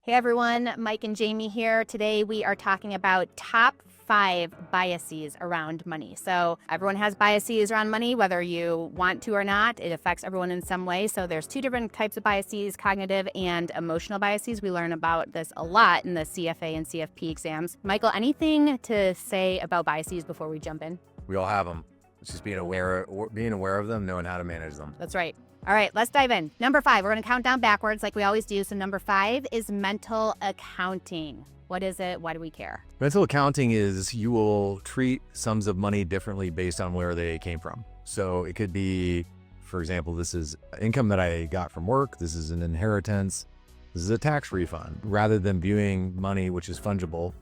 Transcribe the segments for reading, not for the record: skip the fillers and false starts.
Hey everyone, Mike and Jamie here. Today we are talking about top 5 biases around money. So everyone has biases around money, whether you want to or not. It affects everyone in some way. So there's 2 different types of biases, cognitive and emotional biases. We learn about this a lot in the CFA and CFP exams. Michael, anything to say about biases before we jump in? We all have them. It's just being aware of them, knowing how to manage them. That's right. All right, let's dive in. Number 5, we're going to count down backwards like we always do. So number 5 is mental accounting. What is it? Why do we care? Mental accounting is you will treat sums of money differently based on where they came from. So it could be, for example, this is income that I got from work. This is an inheritance. This is a tax refund. Rather than viewing money, which is fungible,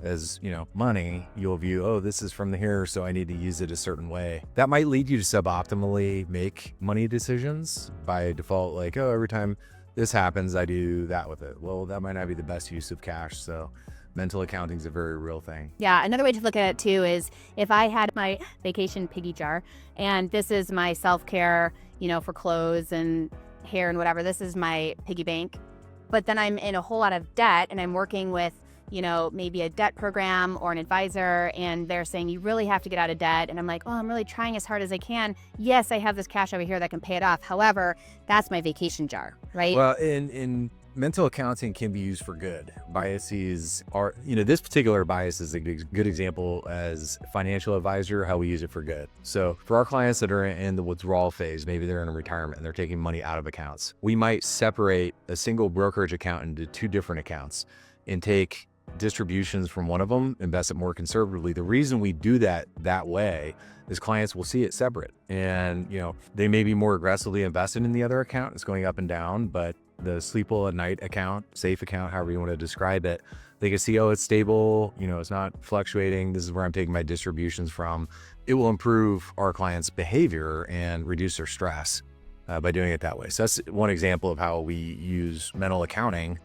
as money, you'll view, oh, this is from here, so I need to use it a certain way. That might lead you to suboptimally make money decisions by default, like, oh, every time this happens, I do that with it. Well, that might not be the best use of cash. So mental accounting is a very real thing. Yeah, another way to look at it too is if I had my vacation piggy jar and this is my self-care, for clothes and hair and whatever, this is my piggy bank, but then I'm in a whole lot of debt and I'm working with maybe a debt program or an advisor, and they're saying you really have to get out of debt. And I'm like, oh, I'm really trying as hard as I can. Yes, I have this cash over here that can pay it off. However, that's my vacation jar, right? Well, in mental accounting can be used for good. Biases are, this particular bias is a good example as financial advisor, how we use it for good. So for our clients that are in the withdrawal phase, maybe they're in a retirement and they're taking money out of accounts, we might separate a single brokerage account into 2 different accounts and take distributions from one of them, invest it more conservatively. The reason we do that way is clients will see it separate, and they may be more aggressively invested in the other account. It's going up and down, but the sleep well at night account, safe account, however you want to describe it, they can see, oh, it's stable, it's not fluctuating. This is where I'm taking my distributions from. It will improve our clients' behavior and reduce their stress by doing it that way. So that's one example of how we use mental accounting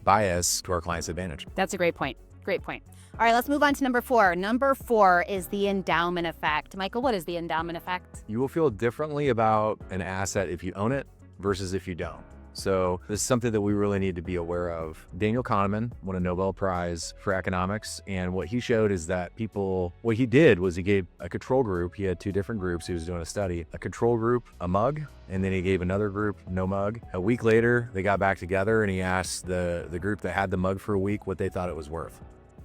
bias to our client's advantage. That's a great point. Great point. All right, let's move on to number 4. Number 4 is the endowment effect. Michael, what is the endowment effect? You will feel differently about an asset if you own it versus if you don't. So this is something that we really need to be aware of. Daniel Kahneman won a Nobel Prize for economics. And what he showed is that what he did was he gave a control group. He had 2 different groups. He was doing a study, a control group, a mug, and then he gave another group no mug. A week later, they got back together and he asked the group that had the mug for a week what they thought it was worth.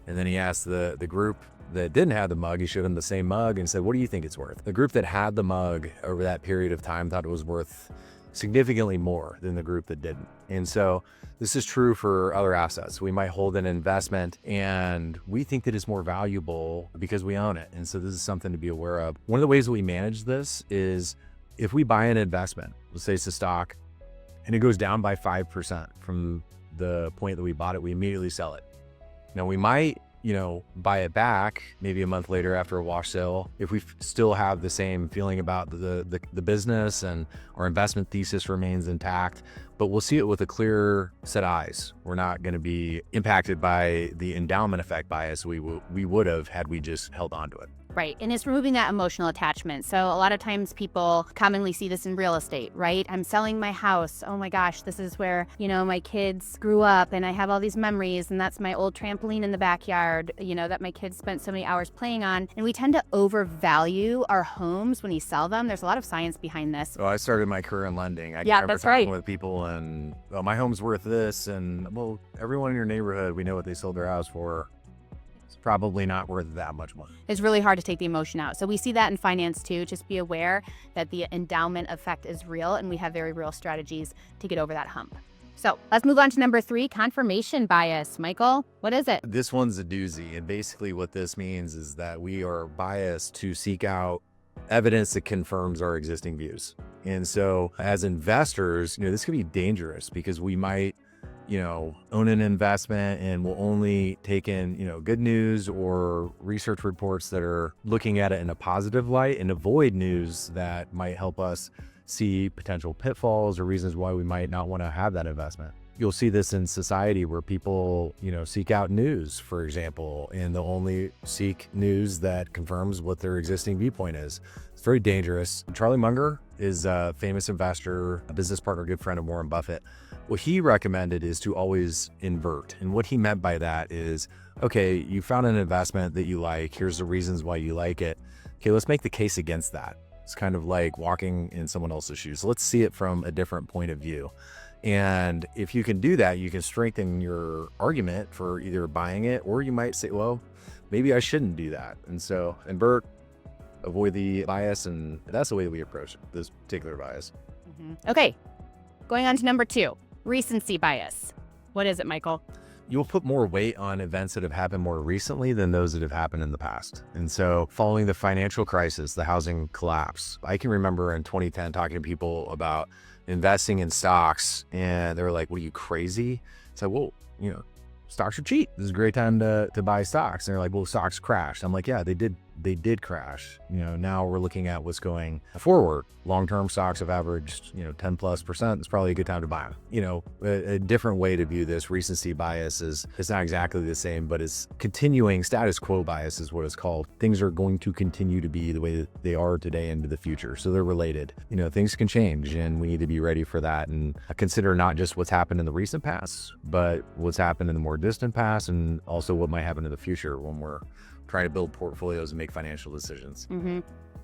And then he asked the group that didn't have the mug, he showed them the same mug and said, what do you think it's worth? The group that had the mug over that period of time thought it was worth significantly more than the group that didn't. And so this is true for other assets. We might hold an investment and we think that it's more valuable because we own it. And so this is something to be aware of. One of the ways that we manage this is if we buy an investment, let's say it's a stock, and it goes down by 5% from the point that we bought it, we immediately sell it. Now we might buy it back maybe a month later after a wash sale if we still have the same feeling about the business and our investment thesis remains intact, but we'll see it with a clear set of eyes. We're not going to be impacted by the endowment effect bias we would have had we just held on to it. Right. And it's removing that emotional attachment. So a lot of times people commonly see this in real estate, right? I'm selling my house. Oh my gosh, this is where, my kids grew up and I have all these memories, and that's my old trampoline in the backyard, that my kids spent so many hours playing on. And we tend to overvalue our homes when we sell them. There's a lot of science behind this. Well, I started my career in lending. That's right. With people and, well, my home's worth this, and well, everyone in your neighborhood, we know what they sold their house for. Probably not worth that much money. It's really hard to take the emotion out. So we see that in finance too. Just be aware that the endowment effect is real, and we have very real strategies to get over that hump. So let's move on to number 3, confirmation bias. Michael, what is it? This one's a doozy. And basically what this means is that we are biased to seek out evidence that confirms our existing views. And so as investors, this can be dangerous because we might own an investment and will only take in, good news or research reports that are looking at it in a positive light and avoid news that might help us see potential pitfalls or reasons why we might not want to have that investment. You'll see this in society where people, seek out news, for example, and they'll only seek news that confirms what their existing viewpoint is. It's very dangerous. Charlie Munger is a famous investor, a business partner, good friend of Warren Buffett. What he recommended is to always invert. And what he meant by that is, okay, you found an investment that you like. Here's the reasons why you like it. Okay, let's make the case against that. It's kind of like walking in someone else's shoes. Let's see it from a different point of view. And if you can do that, you can strengthen your argument for either buying it, or you might say, well, maybe I shouldn't do that. And so invert, avoid the bias. And that's the way that we approach this particular bias. Okay, going on to number 2, recency bias. What is it, Michael? You'll put more weight on events that have happened more recently than those that have happened in the past. And so following the financial crisis, the housing collapse, I can remember in 2010 talking to people about investing in stocks, and they were like, what are you, crazy? So, well, stocks are cheap. This is a great time to buy stocks. And they're like, well, stocks crashed. I'm like, yeah, they did crash. Now we're looking at what's going forward. Long-term stocks have averaged, 10+%. It's probably a good time to buy them. A different way to view this recency bias is, it's not exactly the same, but it's continuing status quo bias is what it's called. Things are going to continue to be the way that they are today into the future. So they're related. Things can change, and we need to be ready for that and consider not just what's happened in the recent past, but what's happened in the more distant past, and also what might happen in the future when we're trying to build portfolios and make financial decisions.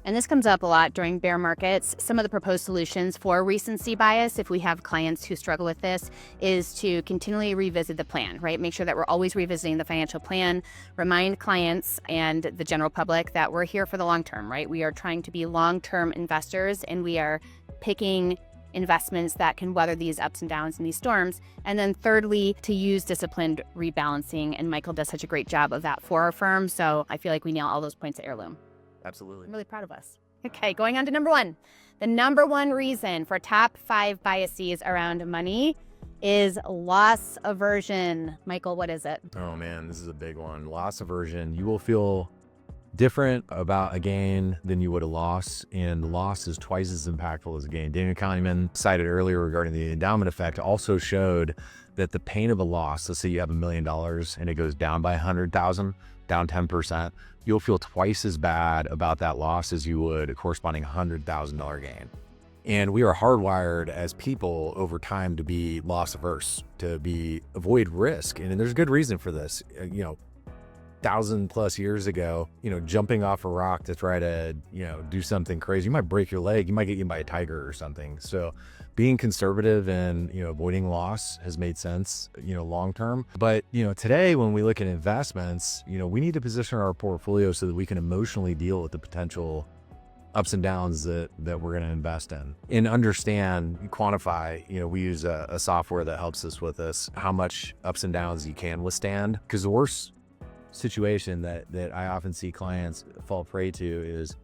And this comes up a lot during bear markets. Some of the proposed solutions for recency bias, if we have clients who struggle with this, is to continually revisit the plan, right? Make sure that we're always revisiting the financial plan, remind clients and the general public that we're here for the long term, right? We are trying to be long-term investors, and we are picking investments that can weather these ups and downs and these storms. And then thirdly, to use disciplined rebalancing. And Michael does such a great job of that for our firm. So I feel like we nail all those points at Heirloom. Absolutely. I'm really proud of us. Okay, going on to number 1. The number 1 reason for top 5 biases around money is loss aversion. Michael, what is it? Oh man, this is a big one. Loss aversion. You will feel different about a gain than you would a loss, and loss is twice as impactful as a gain. Daniel Kahneman cited earlier regarding the endowment effect also showed that the pain of a loss, let's say you have $1 million and it goes down by 100,000, down 10%, you'll feel twice as bad about that loss as you would a corresponding $100,000 gain. And we are hardwired as people over time to be loss averse, to avoid risk. And there's a good reason for this. 1,000+ years ago, jumping off a rock to try to, do something crazy, you might break your leg, you might get eaten by a tiger or something. So being conservative and, avoiding loss has made sense, long term. But, today when we look at investments, we need to position our portfolio so that we can emotionally deal with the potential ups and downs that we're going to invest in, and understand, quantify. We use a software that helps us with this, how much ups and downs you can withstand. Because the worst situation that I often see clients fall prey to is,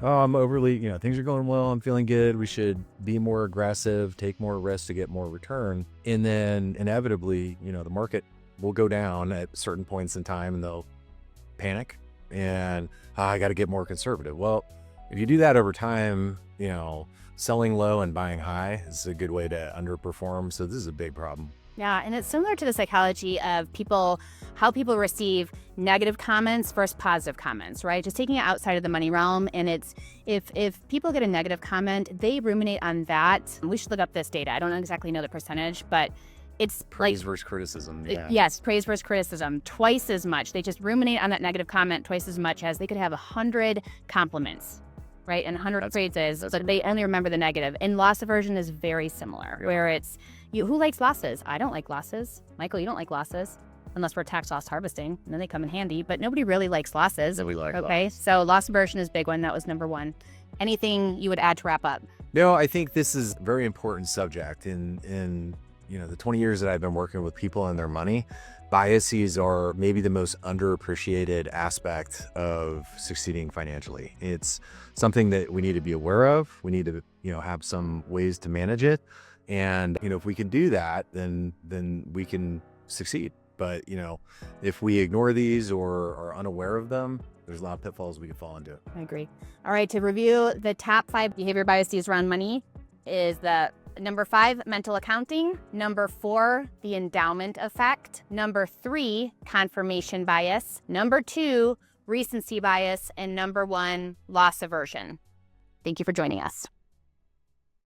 oh, I'm overly, things are going well, I'm feeling good, we should be more aggressive, take more risks to get more return. And then inevitably, the market will go down at certain points in time, and they'll panic and I got to get more conservative. Well, if you do that over time, selling low and buying high is a good way to underperform. So this is a big problem. Yeah, and it's similar to the psychology of people, how people receive negative comments versus positive comments, right? Just taking it outside of the money realm. And it's, if people get a negative comment, they ruminate on that. We should look up this data. I don't exactly know the percentage, but it's praise versus criticism. Yeah. Yes, praise versus criticism, twice as much. They just ruminate on that negative comment twice as much as they could have 100 compliments, right? And 100 praises, but they only remember the negative. And loss aversion is very similar, where it's, who likes losses? I don't like losses. Michael, you don't like losses, unless we're tax loss harvesting, and then they come in handy. But nobody really likes losses. We like okay, losses. So loss aversion is a big one. That was number 1. Anything you would add to wrap up? No, I think this is a very important subject. In the 20 years that I've been working with people and their money, biases are maybe the most underappreciated aspect of succeeding financially. It's something that we need to be aware of. We need to, have some ways to manage it. And, if we can do that, then we can succeed. But, if we ignore these or are unaware of them, there's a lot of pitfalls we can fall into. I agree. All right, to review, the top 5 behavior biases around money is the Number 5, mental accounting. Number 4, the endowment effect. Number 3, confirmation bias. Number 2, recency bias. And number 1, loss aversion. Thank you for joining us.